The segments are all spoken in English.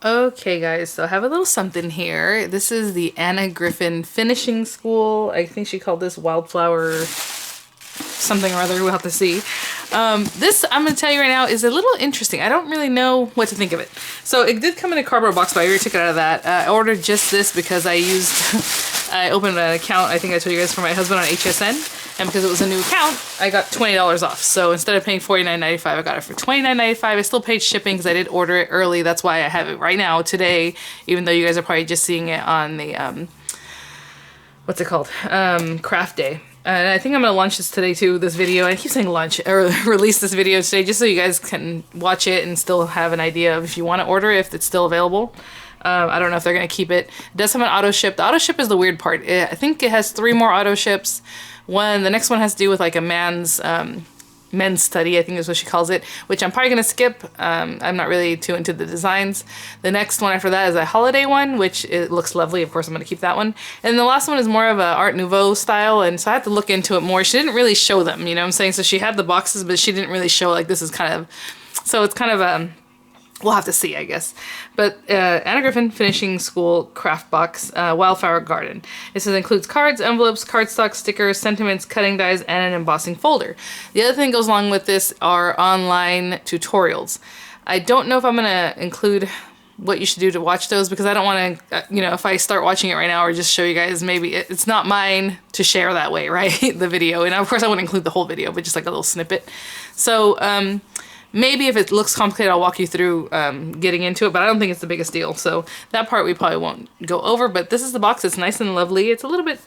Okay guys, so I have a little something here. This is the Anna Griffin Finishing School. I think she called this Wildflower something or other. We'll have to see. This, I'm going to tell you right now, is a little interesting. I don't really know what to think of it. So it did come in a cardboard box, but I already took it out of that. I ordered just this because I opened an account, I think I told you guys, for my husband on HSN. And because it was a new account, I got $20 off. So instead of paying $49.95, I got it for $29.95. I still paid shipping because I did order it early. That's why I have it right now, today, even though you guys are probably just seeing it on the, what's it called? Craft Day. And I think I'm going to launch this today too, this video. I keep saying launch, or release this video today, just so you guys can watch it and still have an idea of if you want to order it, if it's still available. I don't know if they're going to keep it. It does have an auto ship. The auto ship is the weird part. I think it has 3 more auto ships. The next one has to do with like a men's study, I think is what she calls it, which I'm probably going to skip. I'm not really too into the designs. The next one after that is a holiday one, which it looks lovely. Of course, I'm going to keep that one. And the last one is more of a Art Nouveau style, and so I have to look into it more. She didn't really show them, you know what I'm saying? So she had the boxes, but she didn't really show like this is kind of, so it's kind of we'll have to see, I guess. But Anna Griffin Finishing School Craft Box, Wildflower Garden. It says includes cards, envelopes, cardstock, stickers, sentiments, cutting dies, and an embossing folder. The other thing that goes along with this are online tutorials. I don't know if I'm going to include what you should do to watch those, because I don't want to, you know, if I start watching it right now or just show you guys, maybe it's not mine to share that way, right? The video. And of course I wouldn't include the whole video, but just like a little snippet. So, maybe if it looks complicated, I'll walk you through getting into it, but I don't think it's the biggest deal. So that part we probably won't go over, but this is the box. It's nice and lovely. It's a little bit,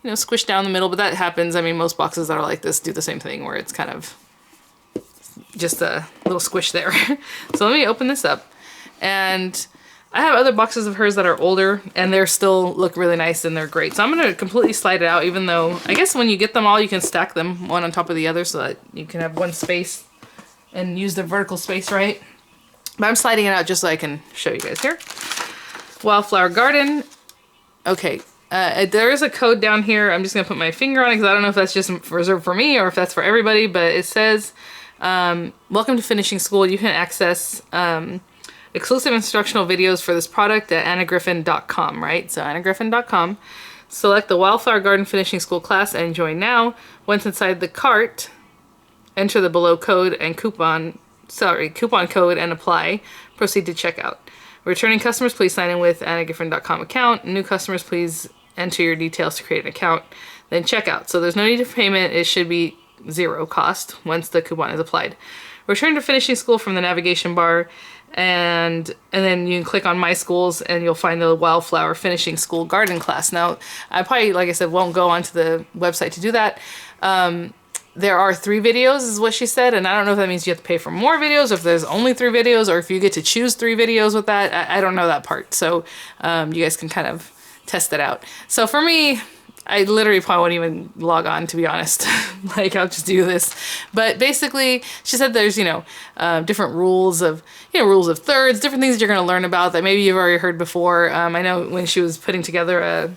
you know, squished down the middle, but that happens. I mean, most boxes that are like this do the same thing, where it's kind of just a little squish there. So let me open this up. And I have other boxes of hers that are older, and they're still look really nice and they're great. So I'm going to completely slide it out, even though I guess when you get them all, you can stack them one on top of the other so that you can have one space and use the vertical space right. But I'm sliding it out just so I can show you guys here. Wildflower Garden. Okay, there is a code down here. I'm just gonna put my finger on it because I don't know if that's just reserved for me or if that's for everybody, but it says, welcome to Finishing School. You can access exclusive instructional videos for this product at annagriffin.com, right? So annagriffin.com. Select the Wildflower Garden Finishing School class and join now. Once inside the cart, enter the below code and coupon code and apply. Proceed to checkout. Returning customers, please sign in with annagriffin.com account. New customers, please enter your details to create an account. Then checkout. So there's no need for payment. It should be 0 cost once the coupon is applied. Return to Finishing School from the navigation bar, and then you can click on My Schools and you'll find the Wildflower Finishing School Garden class. Now, I probably, like I said, won't go onto the website to do that. There are 3 videos is what she said, and I don't know if that means you have to pay for more videos, or if there's only 3 videos, or if you get to choose 3 videos with that. I don't know that part, so you guys can kind of test it out. So for me, I literally probably won't even log on, to be honest. Like, I'll just do this. But basically, she said there's, you know, different rules of, you know, rules of thirds, different things that you're going to learn about that maybe you've already heard before. I know when she was putting together a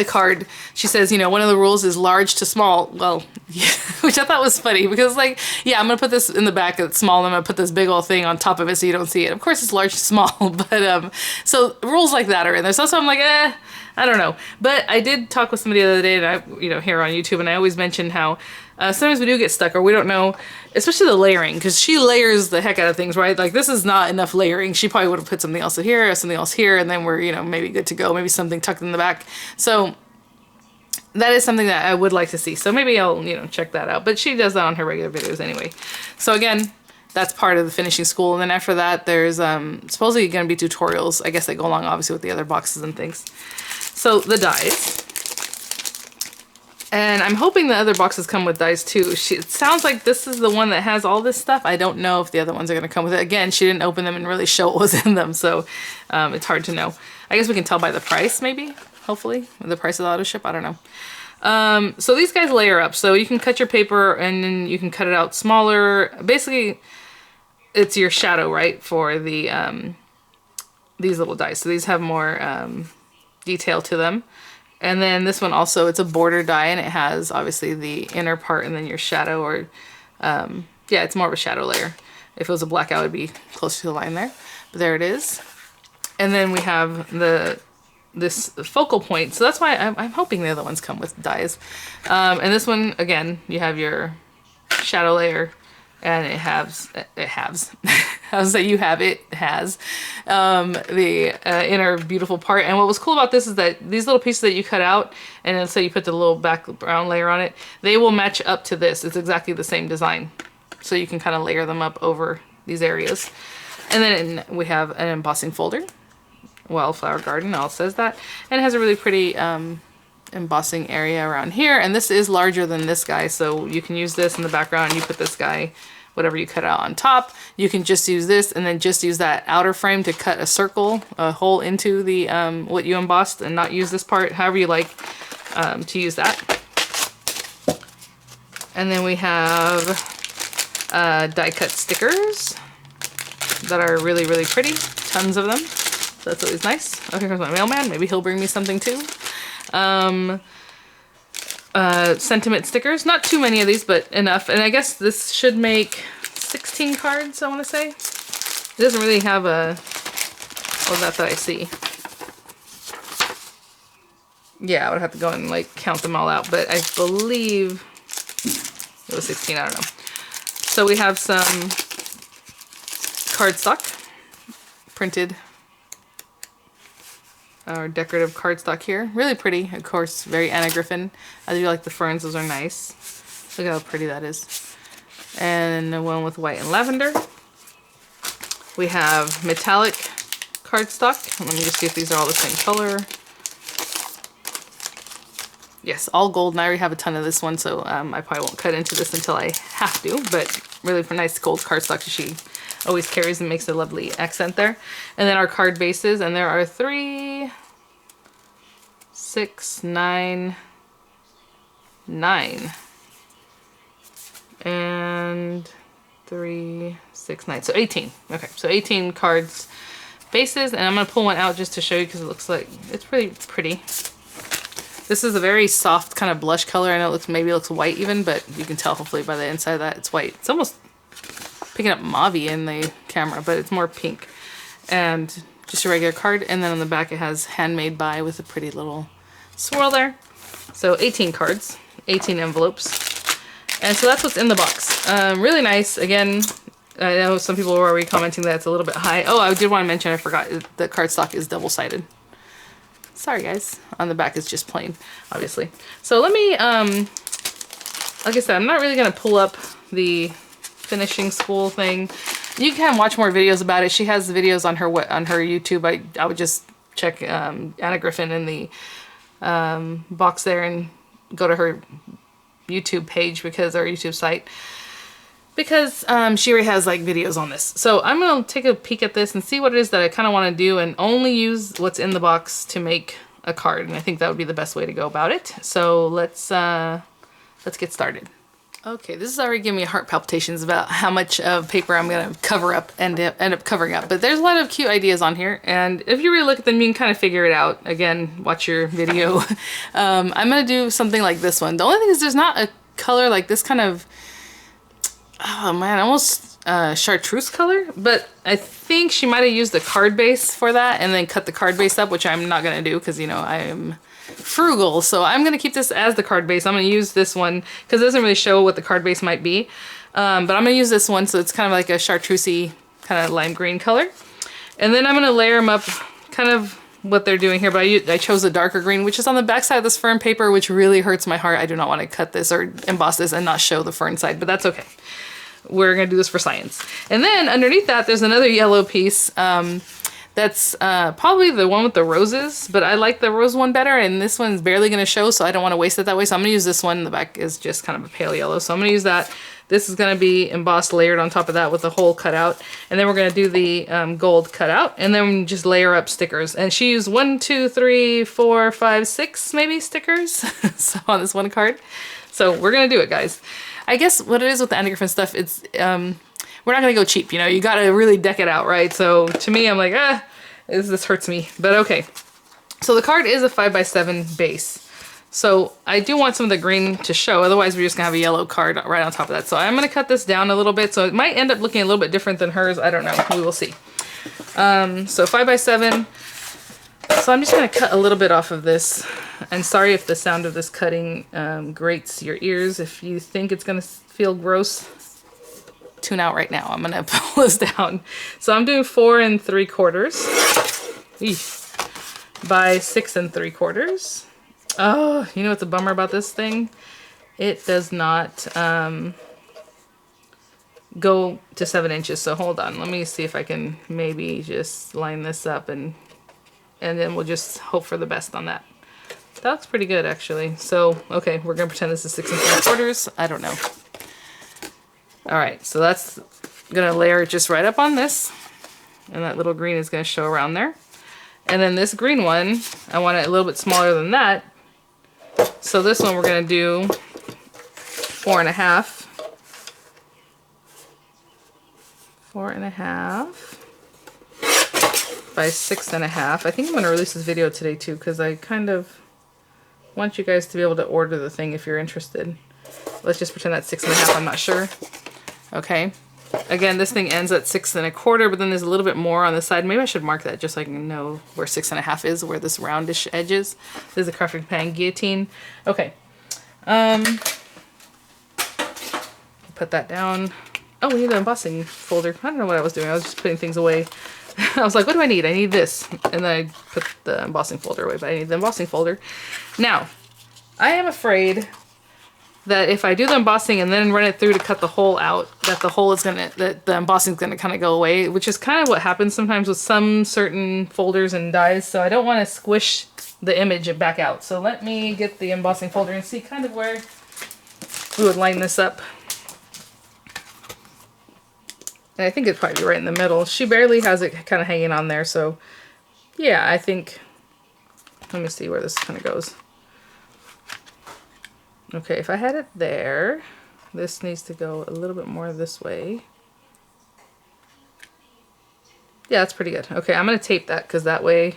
card, she says, you know, one of the rules is large to small. Well, yeah, which I thought was funny because, like, yeah, I'm gonna put this in the back that's small, and I'm gonna put this big old thing on top of it so you don't see it. Of course it's large to small, but so rules like that are in there. So I'm like, I don't know. But I did talk with somebody the other day, and I, you know, here on YouTube, and I always mention how sometimes we do get stuck, or we don't know, especially the layering, because she layers the heck out of things, right? Like, this is not enough layering. She probably would have put something else here or something else here, and then we're, you know, maybe good to go. Maybe something tucked in the back. So that is something that I would like to see. So maybe I'll, you know, check that out. But she does that on her regular videos anyway. So again, that's part of the Finishing School. And then after that, there's supposedly going to be tutorials, I guess, that go along obviously with the other boxes and things. So the dies. And I'm hoping the other boxes come with dies too. It sounds like this is the one that has all this stuff. I don't know if the other ones are going to come with it. Again, she didn't open them and really show what was in them. So it's hard to know. I guess we can tell by the price maybe, hopefully. The price of the auto ship, I don't know. So these guys layer up. So you can cut your paper and then you can cut it out smaller. Basically, it's your shadow, right, for the these little dies. So these have more detail to them. And then this one also, it's a border die, and it has obviously the inner part and then your shadow, or yeah, it's more of a shadow layer. If it was a blackout, it would be closer to the line there. But there it is. And then we have this focal point. So that's why I'm hoping the other ones come with dies. And this one, again, you have your shadow layer, and it has the inner beautiful part. And what was cool about this is that these little pieces that you cut out, and then say you put the little background layer on it, they will match up to this. It's exactly the same design. So you can kind of layer them up over these areas. And then we have an embossing folder. Wildflower garden, all says that, and it has a really pretty embossing area around here, and this is larger than this guy, so you can use this in the background. You put this guy, whatever you cut out, on top. You can just use this and then just use that outer frame to cut a circle, a hole into the what you embossed, and not use this part, however you like to use that. And then we have die cut stickers that are really, really pretty, tons of them. That's always nice. Oh, here comes my mailman. Maybe he'll bring me something too. Sentiment stickers. Not too many of these, but enough. And I guess this should make 16 cards, I want to say. It doesn't really have a... Well, that I see. Yeah, I would have to go and like count them all out, but I believe it was 16. I don't know. So we have some cardstock printed. Our decorative cardstock here. Really pretty, of course, very Anna Griffin. I do like the ferns, those are nice. Look at how pretty that is. And the one with white and lavender. We have metallic cardstock. Let me just see if these are all the same color. Yes, all gold, and I already have a ton of this one, so I probably won't cut into this until I have to, but really for nice gold cardstock she always carries and makes a lovely accent there. And then our card bases, and there are 3, 6, 9, and 3, 6, 9. So 18. Okay, so 18 cards bases, and I'm gonna pull one out just to show you because it looks like it's really pretty. This is a very soft kind of blush color. I know it maybe looks white even, but you can tell hopefully by the inside of that it's white. It's almost picking up mauve-y in the camera, but it's more pink. And just a regular card, and then on the back it has handmade by with a pretty little swirl there. So 18 cards, 18 envelopes. And so that's what's in the box. Really nice. Again, I know some people were already commenting that it's a little bit high. Oh, I did want to mention, I forgot, the cardstock is double-sided. Sorry guys, on the back is just plain, obviously. So let me, like I said, I'm not really gonna pull up the finishing school thing. You can watch more videos about it. She has the videos on her YouTube. I would just check Anna Griffin in the box there and go to her YouTube page, because our YouTube site, because she already has like videos on this. So I'm gonna take a peek at this and see what it is that I kind of want to do, and only use what's in the box to make a card. And I think that would be the best way to go about it. So let's get started. Okay, this is already giving me heart palpitations about how much of paper I'm gonna cover up and end up covering up. But there's a lot of cute ideas on here, and if you really look at them, you can kind of figure it out. Again, watch your video. I'm gonna do something like this one. The only thing is there's not a color like this kind of, oh man, almost chartreuse color, but I think she might have used the card base for that and then cut the card base up, which I'm not gonna do because, you know, I am frugal. So I'm gonna keep this as the card base. I'm gonna use this one because it doesn't really show what the card base might be, but I'm gonna use this one, so it's kind of like a chartreusey kind of lime green color. And then I'm gonna layer them up kind of what they're doing here, but I chose a darker green, which is on the back side of this fern paper, which really hurts my heart. I do not want to cut this or emboss this and not show the fern side, but that's okay. We're gonna do this for science. And then underneath that, there's another yellow piece. That's probably the one with the roses, but I like the rose one better, and this one's barely gonna show, so I don't wanna waste it that way. So I'm gonna use this one. The back is just kind of a pale yellow, so I'm gonna use that. This is gonna be embossed, layered on top of that with the hole cut out. And then we're gonna do the gold cut out, and then just layer up stickers. And she used 1, 2, 3, 4, 5, 6 maybe stickers so on this one card. So we're gonna do it, guys. I guess what it is with the Anna Griffin stuff, it's we're not gonna go cheap, you know, you gotta really deck it out, right? So to me, I'm like, this hurts me, but okay. So the card is a 5x7 base. So I do want some of the green to show, otherwise we're just gonna have a yellow card right on top of that. So I'm gonna cut this down a little bit, so it might end up looking a little bit different than hers, I don't know, we will see. So 5x7. So I'm just going to cut a little bit off of this. And sorry if the sound of this cutting grates your ears. If you think it's going to feel gross, tune out right now. I'm going to pull this down. So I'm doing 4 3/4 by 6 3/4. Oh, you know what's a bummer about this thing? It does not go to 7 inches. So hold on. Let me see if I can maybe just line this up and then we'll just hope for the best on that. That looks pretty good, actually. So, okay, we're gonna pretend this is 6 3/4. I don't know. All right, so that's gonna layer it just right up on this, and that little green is gonna show around there. And then this green one, I want it a little bit smaller than that. So this one we're gonna do 4 1/2. 4 1/2 by 6 1/2. I think I'm gonna release this video today too, because I kind of want you guys to be able to order the thing if you're interested. Let's just pretend that's 6 1/2. I'm not sure. Okay. Again, this thing ends at 6 1/4, but then there's a little bit more on the side. Maybe I should mark that just so I can know where 6 1/2 is, where this roundish edge is. This is a crafting pan guillotine. Okay. Put that down. Oh, we need the embossing folder. I don't know what I was doing. I was just putting things away. I was like, what do I need? I need this. And then I put the embossing folder away, but I need the embossing folder. Now, I am afraid that if I do the embossing and then run it through to cut the hole out, that the embossing is gonna kind of go away, which is kind of what happens sometimes with some certain folders and dies. So I don't want to squish the image back out. So let me get the embossing folder and see kind of where we would line this up. And I think it'd probably be right in the middle. She barely has it kind of hanging on there, so yeah, I think, let me see where this kind of goes. Okay, if I had it there, this needs to go a little bit more this way. Yeah, that's pretty good. Okay, I'm going to tape that because that way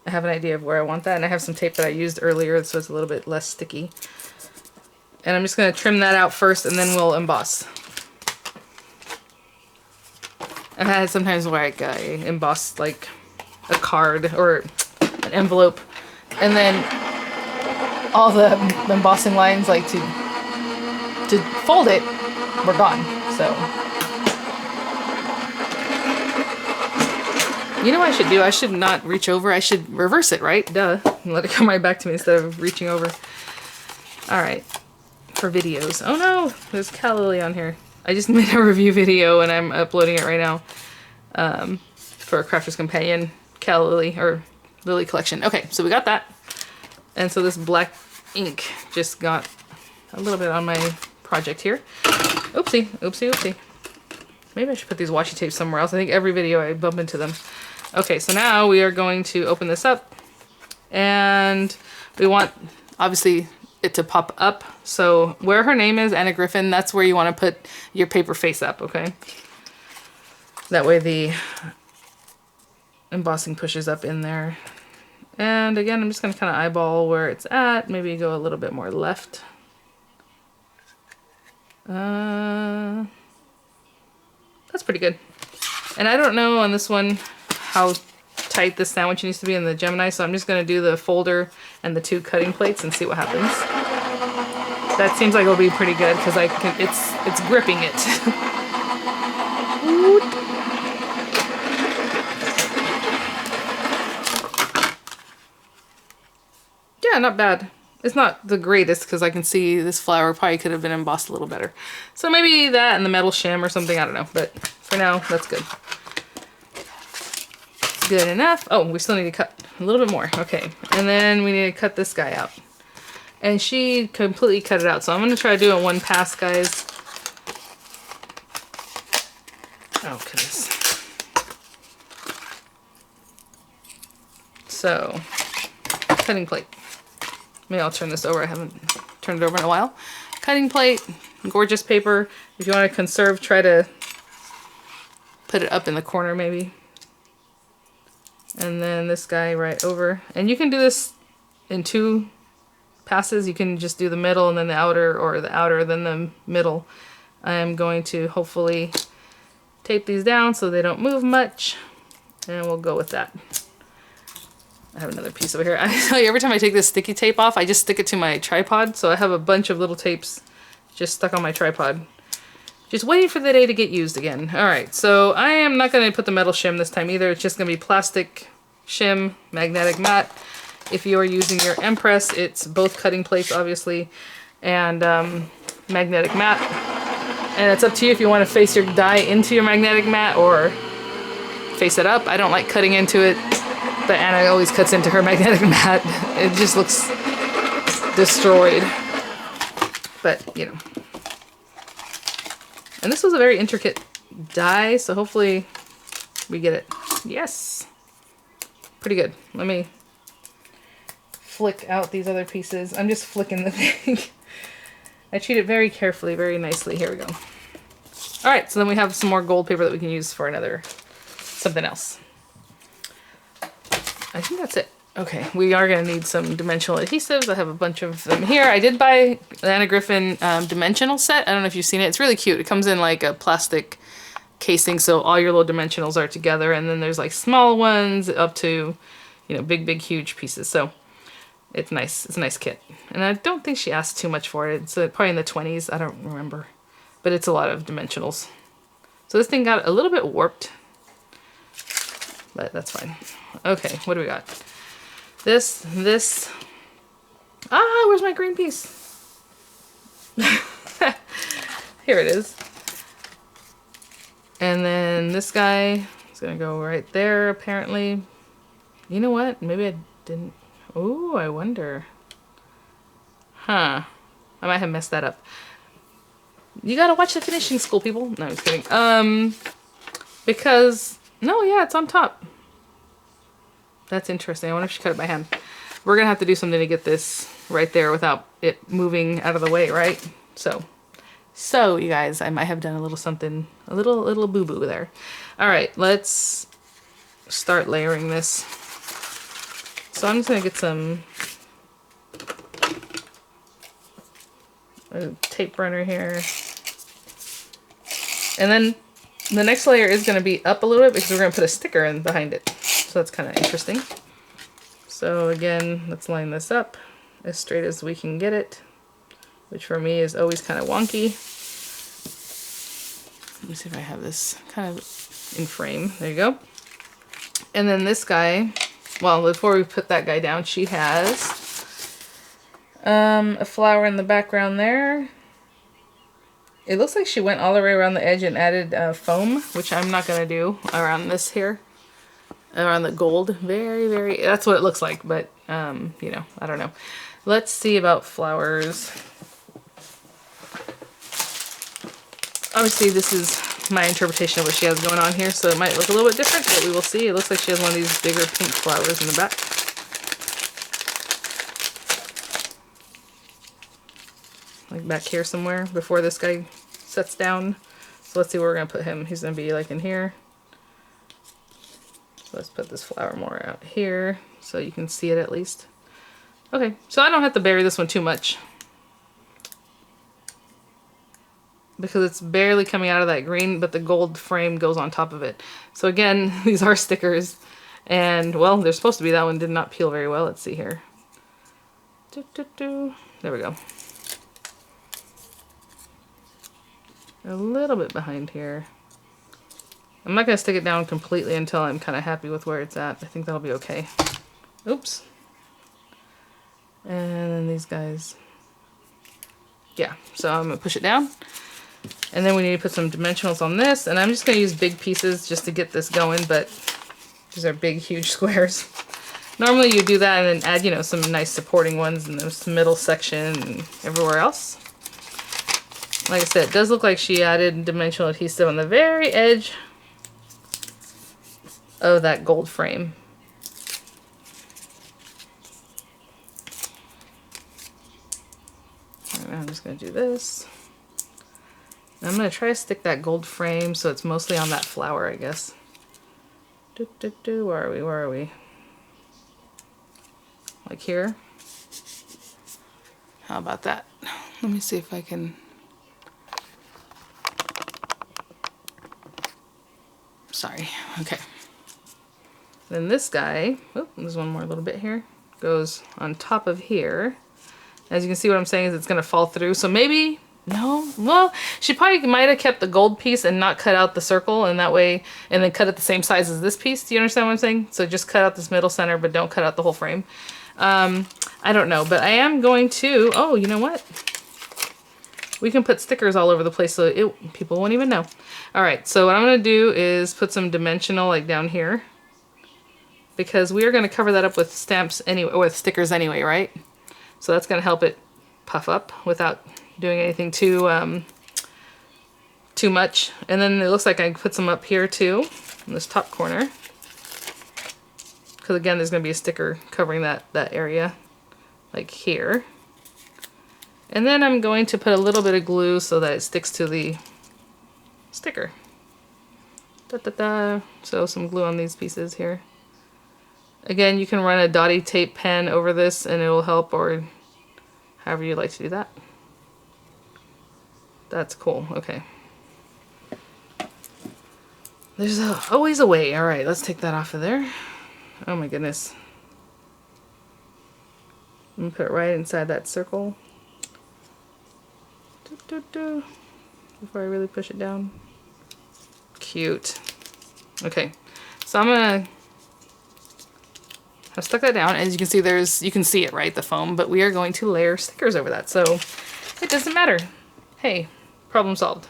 I have an idea of where I want that. And I have some tape that I used earlier, so it's a little bit less sticky. And I'm just going to trim that out first and then we'll emboss. I've had sometimes where I emboss like a card or an envelope, and then all the embossing lines, like to fold it, were gone. So you know what I should do? I should not reach over. I should reverse it, right? Duh. And let it come right back to me instead of reaching over. All right, for videos. Oh no, there's calla lily on here. I just made a review video and I'm uploading it right now for a Crafter's Companion calla lily or lily collection. Okay, so we got that. And so this black ink just got a little bit on my project here. Oopsie, oopsie, oopsie. Maybe I should put these washi tapes somewhere else. I think every video I bump into them. Okay, so now we are going to open this up. And we want, obviously, it to pop up. So where her name is, Anna Griffin, that's where you want to put your paper face up, okay? That way the embossing pushes up in there. And again, I'm just going to kind of eyeball where it's at. Maybe go a little bit more left. That's pretty good. And I don't know on this one how tight this sandwich needs to be in the Gemini, so I'm just going to do the folder and the 2 cutting plates and see what happens. That seems like it'll be pretty good because it's gripping it. Yeah, not bad. It's not the greatest because I can see this flower probably could have been embossed a little better. So maybe that and the metal shim or something, I don't know. But for now, that's good. Good enough. Oh, we still need to cut a little bit more. Okay, and then we need to cut this guy out. And she completely cut it out. So I'm going to try to do it in one pass, guys. Oh, goodness. So, cutting plate. Maybe I'll turn this over. I haven't turned it over in a while. Cutting plate, gorgeous paper. If you want to conserve, try to put it up in the corner maybe. And then this guy right over. And you can do this in 2 passes. You can just do the middle and then the outer, or the outer then the middle. I am going to hopefully tape these down so they don't move much. And we'll go with that. I have another piece over here. I tell you, every time I take this sticky tape off, I just stick it to my tripod. So I have a bunch of little tapes just stuck on my tripod. Just waiting for the day to get used again. All right, so I am not going to put the metal shim this time either. It's just going to be plastic shim, magnetic matte. If you are using your Empress, it's both cutting plates, obviously, and magnetic matte. And it's up to you if you want to face your die into your magnetic matte or face it up. I don't like cutting into it, but Anna always cuts into her magnetic matte. It just looks destroyed. But, you know. And this was a very intricate die, so hopefully we get it. Yes! Pretty good. Let me flick out these other pieces. I'm just flicking the thing. I treat it very carefully, very nicely. Here we go. Alright, so then we have some more gold paper that we can use for something else. I think that's it. Okay, we are going to need some dimensional adhesives. I have a bunch of them here. I did buy the Anna Griffin dimensional set. I don't know if you've seen it. It's really cute. It comes in like a plastic casing, so all your little dimensionals are together, and then there's like small ones up to, you know, big, huge pieces. So it's nice. It's a nice kit. And I don't think she asked too much for it. It's probably in the 20s. I don't remember. But it's a lot of dimensionals. So this thing got a little bit warped, but that's fine. Okay, what do we got? This. Ah, where's my green piece? Here it is. And then this guy is gonna go right there, apparently. You know what? Maybe I didn't. Ooh, I wonder. Huh. I might have messed that up. You gotta watch the finishing school, people. No, I'm just kidding. Because, no, yeah, it's on top. That's interesting. I wonder if she cut it by hand. We're gonna have to do something to get this right there without it moving out of the way, right? So you guys, I might have done a little something, a little boo-boo there. All right, let's start layering this. So I'm just gonna get some tape runner here. And then the next layer is gonna be up a little bit because we're gonna put a sticker in behind it. So that's kind of interesting. So again, let's line this up as straight as we can get it, which for me is always kind of wonky. Let me see if I have this kind of in frame. There you go. And then this guy, well, before we put that guy down, she has a flower in the background there. It looks like she went all the way around the edge and added foam, which I'm not going to do around this here. Around the gold. Very, that's what it looks like, but, you know, I don't know. Let's see about flowers. Obviously, this is my interpretation of what she has going on here, so it might look a little bit different, but we will see. It looks like she has one of these bigger pink flowers in the back. Like back here somewhere before this guy sets down. So let's see where we're going to put him. He's going to be like in here. Let's put this flower more out here so you can see it at least. Okay, so I don't have to bury this one too much because it's barely coming out of that green, but the gold frame goes on top of it. So again, these are stickers, and well, they're supposed to be. That one did not peel very well. Let's see here. There we go. A little bit behind here. I'm not going to stick it down completely until I'm kind of happy with where it's at. I think that'll be okay. Oops. And then these guys. Yeah, so I'm going to push it down. And then we need to put some dimensionals on this. And I'm just going to use big pieces just to get this going, but these are big, huge squares. Normally you do that and then add, you know, some nice supporting ones in this middle section and everywhere else. Like I said, it does look like she added dimensional adhesive on the very edge of that gold frame. Right, I'm just going to do this. And I'm going to try to stick that gold frame so it's mostly on that flower, I guess. Where are we? Where are we? Like here? How about that? Let me see if I can... Sorry. Okay. Then this guy, oh, there's one more little bit here, goes on top of here. As you can see, what I'm saying is it's gonna fall through. So maybe, no, well, she probably might have kept the gold piece and not cut out the circle, and that way, and then cut it the same size as this piece. Do you understand what I'm saying? So just cut out this middle center, but don't cut out the whole frame. I don't know, but I am going to, oh, you know what? We can put stickers all over the place so people won't even know. All right, so what I'm gonna do is put some dimensional like down here, because we are gonna cover that up with stamps anyway, or with stickers anyway, right? So that's gonna help it puff up without doing anything too much. And then it looks like I can put some up here too, in this top corner. Because again, there's gonna be a sticker covering that area, like here. And then I'm going to put a little bit of glue so that it sticks to the sticker. So some glue on these pieces here. Again, you can run a dotty tape pen over this and it will help, or however you like to do that. That's cool. Okay. There's always a way. All right, let's take that off of there. Oh my goodness. I'm gonna put it right inside that circle. Before I really push it down. Cute. Okay, so I'm gonna I've stuck that down. As you can see, you can see it, right? The foam, but we are going to layer stickers over that. So it doesn't matter. Hey, problem solved.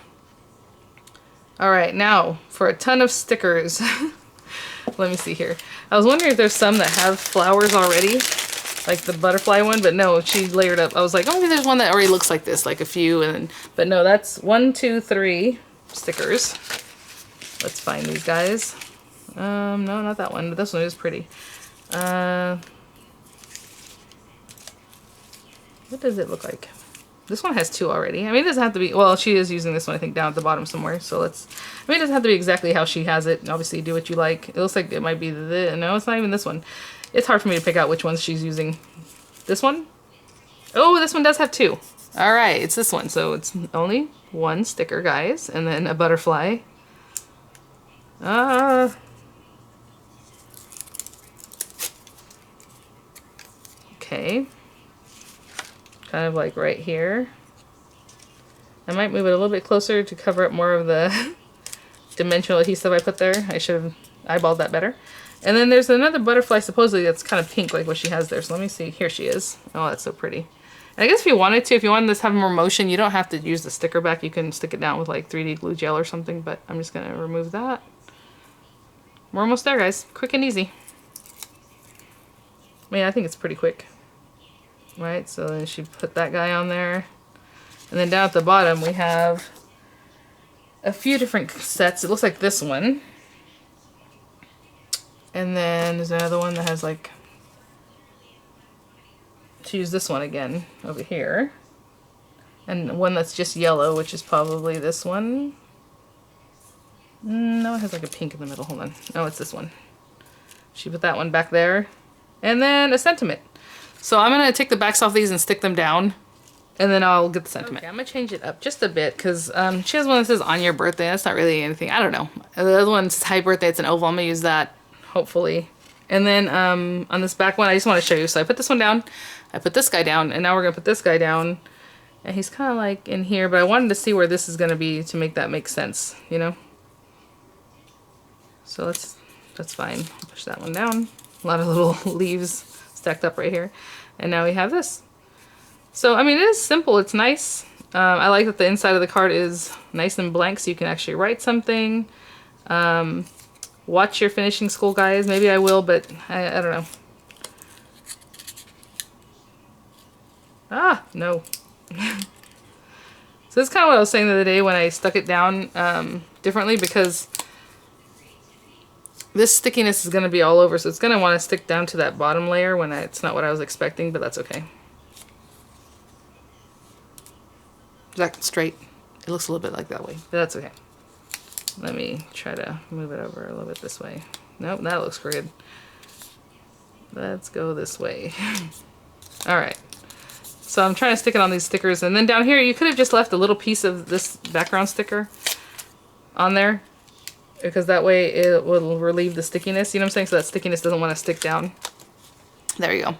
All right, now for a ton of stickers. Let me see here. I was wondering if there's some that have flowers already, like the butterfly one, but no, she layered up. I was like, oh, maybe there's one that already looks like this, like a few, but no, that's 1, 2, 3 stickers. Let's find these guys. No, not that one, but this one is pretty. What does it look like? This one has 2 already. I mean, it doesn't have to be, well, she is using this one, I think, down at the bottom somewhere. So it doesn't have to be exactly how she has it. Obviously, do what you like. It looks like it might be no, it's not even this one. It's hard for me to pick out which ones she's using. This one? Oh, this one does have 2. All right, it's this one. So it's only 1 sticker, guys, and then a butterfly. Okay. Kind of like right here. I might move it a little bit closer to cover up more of the dimensional adhesive I put there. I should have eyeballed that better. And then there's another butterfly supposedly that's kind of pink like what she has there. So let me see. Here she is. Oh, that's so pretty. And I guess if you wanted this to have more motion, you don't have to use the sticker back. You can stick it down with like 3D glue gel or something, but I'm just going to remove that. We're almost there, guys. Quick and easy. I mean, I think it's pretty quick. Right, so then she put that guy on there. And then down at the bottom we have a few different sets. It looks like this one. And then there's another one that has like, to use this one again over here. And one that's just yellow, which is probably this one. No, it has like a pink in the middle. Hold on. Oh, it's this one. She put that one back there. And then a sentiment. So I'm going to take the backs off these and stick them down, and then I'll get the sentiment. Okay, I'm going to change it up just a bit, because she has one that says on your birthday. That's not really anything. I don't know. The other one says hi birthday. It's an oval. I'm going to use that, hopefully. And then on this back one, I just want to show you. So I put this one down. I put this guy down, and now we're going to put this guy down. And he's kind of like in here, but I wanted to see where this is going to be to make that make sense, you know? So that's fine. Push that one down. A lot of little leaves stacked up right here, and now we have this. So I mean, it is simple, it's nice. I like that the inside of the card is nice and blank, so you can actually write something. Watch your finishing school, guys. Maybe I will, but I don't know. No. So that's kind of what I was saying the other day when I stuck it down differently, because this stickiness is going to be all over, so it's going to want to stick down to that bottom layer when it's not what I was expecting, but that's okay. Is that straight? It looks a little bit like that way, but that's okay. Let me try to move it over a little bit this way. Nope, that looks good. Let's go this way. All right. So I'm trying to stick it on these stickers, and then down here you could have just left a little piece of this background sticker on there. because that way it will relieve the stickiness. You know what I'm saying? So that stickiness doesn't want to stick down. There you go.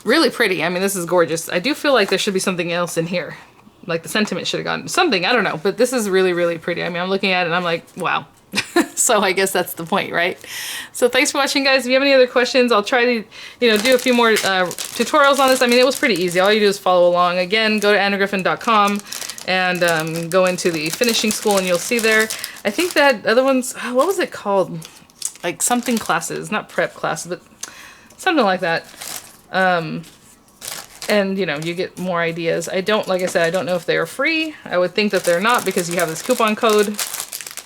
Really pretty. I mean, this is gorgeous. I do feel like there should be something else in here. Like the sentiment should have gone something, I don't know, but this is really, really pretty. I mean, I'm looking at it and I'm like, wow. So I guess that's the point, right? So thanks for watching, guys. If you have any other questions, I'll try to, do a few more tutorials on this. I mean, it was pretty easy. All you do is follow along. Again, go to annagriffin.com and go into the finishing school and you'll see there. I think that other one's, what was it called? Like something classes, not prep classes, but something like that. And you get more ideas. Like I said, I don't know if they are free. I would think that they're not because you have this coupon code.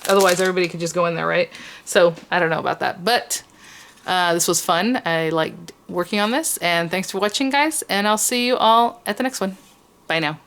Otherwise, everybody could just go in there, right? So I don't know about that, but this was fun. I liked working on this, and thanks for watching, guys, and I'll see you all at the next one. Bye now.